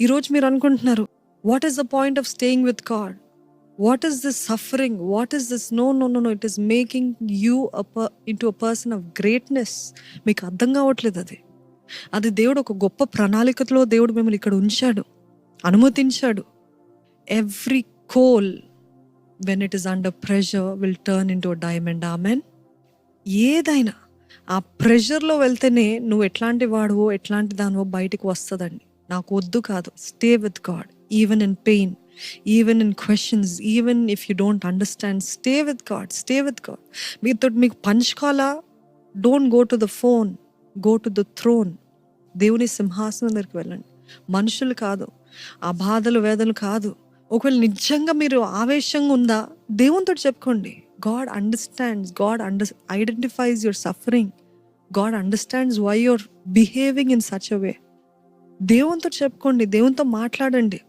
ఈరోజు మీరు అనుకుంటున్నారు, what is the point of staying with God? What is this suffering? What is this? No no no no, it is making you into a person of greatness. మీకు అర్థం కావట్లేదు అది దేవుడు ఒక గొప్ప ప్రణాళికలో దేవుడు మిమ్మల్ని ఇక్కడ ఉంచాడు, అనుమతించాడు. Every coal when it is under pressure will turn into a diamond. Amen. ఏదైనా ఆ ప్రెషర్లో వెళ్తేనే నువ్వు ఎట్లాంటి వాడువో ఎట్లాంటి దానివో బయటికి వస్తుందండి. నాకు వద్దు కాదు. Stay with God even in pain, even in questions, even if you don't understand. Stay with God, stay with God. మీకు పంచుకోవాలా? Don't go to the phone, go to the throne. దేవుని సింహాసనం దగ్గరికి వెళ్ళండి. మనుషులు కాదు, ఆ బాధలు వేదనలు కాదు. ఒకవేళ నిజంగా మీరు ఆవేశంగా ఉందా, దేవునితో చెప్పుకోండి. God understands, God identifies your suffering. God understands why you're behaving in such a way. దేవునితో చెప్పుకోండి, దేవునితో మాట్లాడండి.